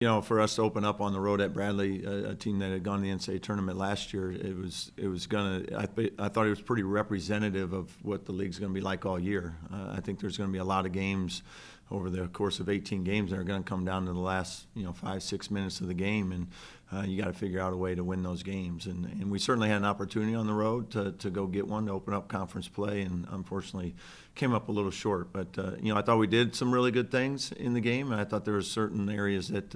For us to open up on the road at Bradley, a team that had gone to the NCAA tournament last year, it was gonna. I thought it was pretty representative of what the league's going to be like all year. I think there's going to be a lot of games over the course of 18 games that are going to come down to the last 5-6 minutes of the game, and you got to figure out a way to win those games. And we certainly had an opportunity on the road to go get one, to open up conference play, and unfortunately came up a little short. But I thought we did some really good things in the game, and I thought there were certain areas that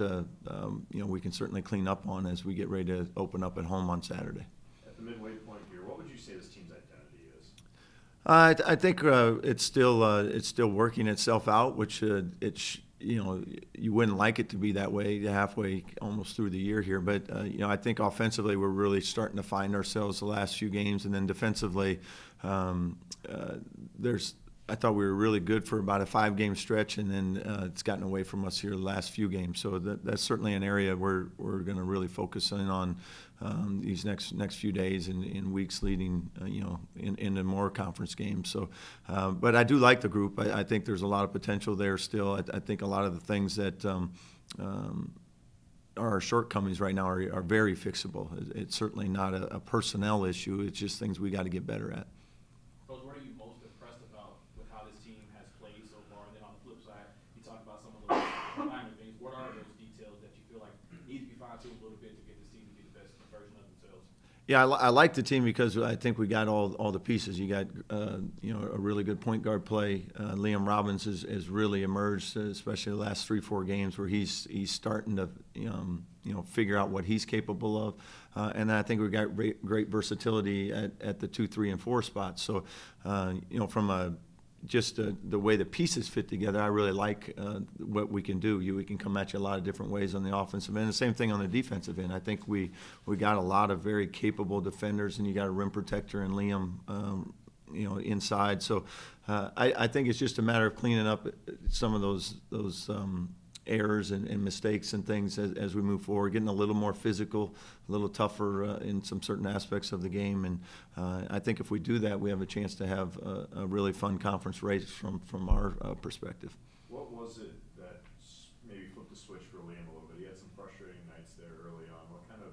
we can certainly clean up on as we get ready to open up at home on Saturday. At the midway point here, what would you say this team's identity is? I think it's still working itself out, which you wouldn't like it to be that way halfway almost through the year here, but I think offensively we're really starting to find ourselves the last few games, and then defensively I thought we were really good for about a 5-game stretch, and then it's gotten away from us here the last few games. So that's certainly an area where we're going to really focus in on these next few days and weeks leading, into more conference games. So, but I do like the group. I think there's a lot of potential there still. I think a lot of the things that are our shortcomings right now are very fixable. It's certainly not a personnel issue. It's just things we got to get better at. Coach, what are you most impressed about with how this team has played so far? And then on the flip side, you talk about some of those minor things. What are those details that you feel like need to be fine-tuned a little bit to get this team to be the best version of themselves? Yeah, I like the team because I think we got all the pieces. You got a really good point guard play. Liam Robbins has really emerged, especially the last 3-4 games where he's starting to figure out what he's capable of. And I think we got great versatility at the 2, 3, and 4 spots. So from just the way the pieces fit together, I really like what we can do. We can come at you a lot of different ways on the offensive end. The same thing on the defensive end. I think we got a lot of very capable defenders, and you got a rim protector in Liam, inside. So I think it's just a matter of cleaning up some of those errors and mistakes and things as we move forward, getting a little more physical, a little tougher in some certain aspects of the game. And I think if we do that, we have a chance to have a really fun conference race from our perspective. What was it that maybe flipped the switch for Liam a little bit? He had some frustrating nights there early on. What kind of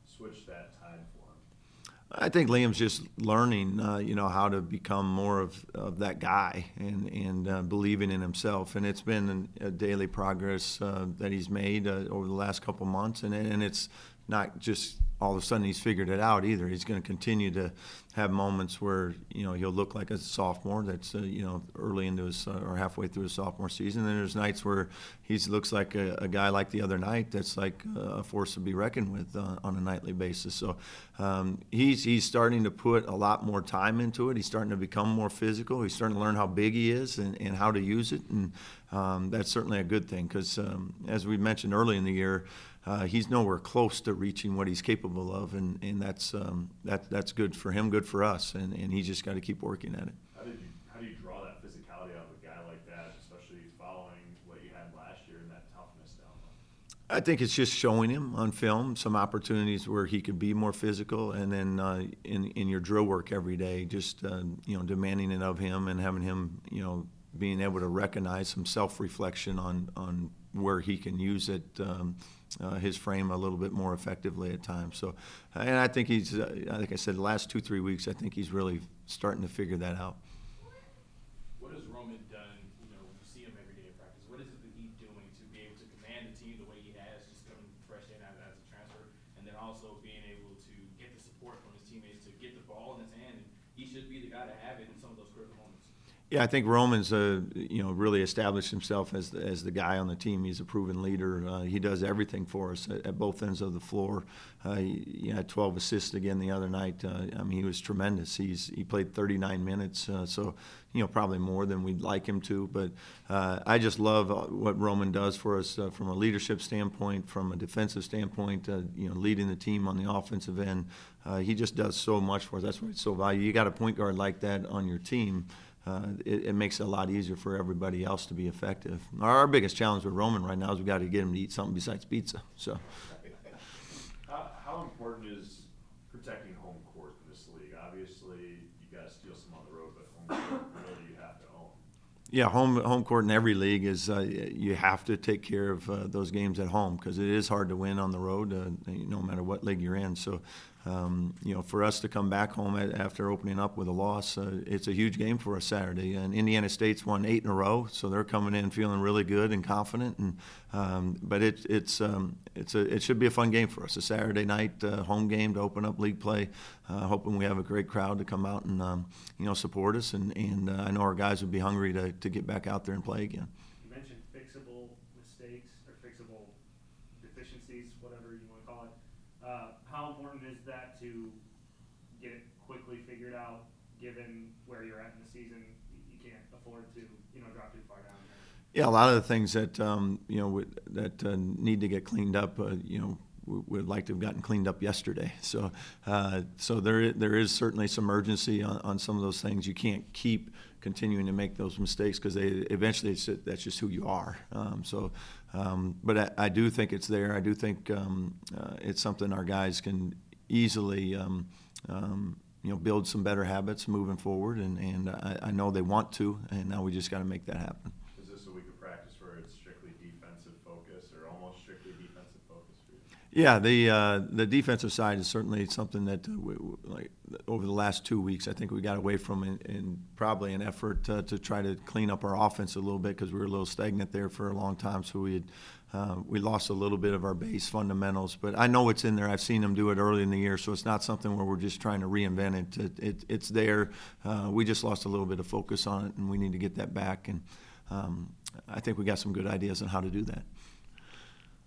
switched that tide for him? I think Liam's just learning, how to become more of that guy and believing in himself. And it's been a daily progress that he's made over the last couple months. And it's not just all of a sudden he's figured it out either. He's going to continue to have moments where he'll look like a sophomore that's early into his or halfway through his sophomore season. And there's nights where he looks like a guy like the other night that's like a force to be reckoned with on a nightly basis. So he's starting to put a lot more time into it. He's starting to become more physical. He's starting to learn how big he is and how to use it. And that's certainly a good thing because as we mentioned early in the year, he's nowhere close to reaching what he's capable of, and that's good for him, good for us, and he's just got to keep working at it. How do you draw that physicality out of a guy like that, especially following what you had last year and that toughness down low? I think it's just showing him on film some opportunities where he could be more physical, and then in your drill work every day, just demanding it of him and having him being able to recognize some self-reflection on where he can use it. His frame a little bit more effectively at times. So, and I think he's, like I said, the last 2-3 weeks, I think he's really starting to figure that out. What has Roman done, when you see him every day in practice? What is it that he's doing to be able to command the team the way he has, just coming fresh in as a transfer, and then also being able to get the support from his teammates to get the ball in his hand, and he should be the guy to have it in some of those critical moments? Yeah, I think Roman's really established himself as the guy on the team. He's a proven leader. He does everything for us at both ends of the floor. He had 12 assists again the other night. He was tremendous. He played 39 minutes, so probably more than we'd like him to. But I just love what Roman does for us from a leadership standpoint, from a defensive standpoint. Leading the team on the offensive end. He just does so much for us. That's why it's so valuable. You got a point guard like that on your team. It makes it a lot easier for everybody else to be effective. Our biggest challenge with Roman right now is we got to get him to eat something besides pizza. So, how important is protecting home court in this league? Obviously, you got to steal some on the road, but home court really you have to own. Yeah, home court in every league is you have to take care of those games at home because it is hard to win on the road, no matter what league you're in. So, for us to come back home after opening up with a loss, it's a huge game for us Saturday. And Indiana State's won 8 in a row, so they're coming in feeling really good and confident. And but it should be a fun game for us. A Saturday night home game to open up league play. Hoping we have a great crowd to come out and support us. And I know our guys would be hungry to get back out there and play again. You mentioned fixable mistakes or fixable deficiencies, whatever you want to call it. How important is that to get it quickly figured out, given where you're at in the season? You can't afford to, drop too far down there. Yeah, a lot of the things that need to get cleaned up, we'd like to have gotten cleaned up yesterday. So there is certainly some urgency on some of those things. You can't keep continuing to make those mistakes because eventually that's just who you are. But I do think it's there. I do think it's something our guys can easily build some better habits moving forward, and I know they want to, and now we just got to make that happen. Is this a week of practice where it's strictly defensive focus or almost strictly defensive focus for you? Yeah, the defensive side is certainly something that over the last 2 weeks I think we got away from in probably an effort to try to clean up our offense a little bit because we were a little stagnant there for a long time. So we lost a little bit of our base fundamentals, but I know it's in there. I've seen them do it early in the year, so it's not something where we're just trying to reinvent it. It's there. We just lost a little bit of focus on it, and we need to get that back. And I think we got some good ideas on how to do that.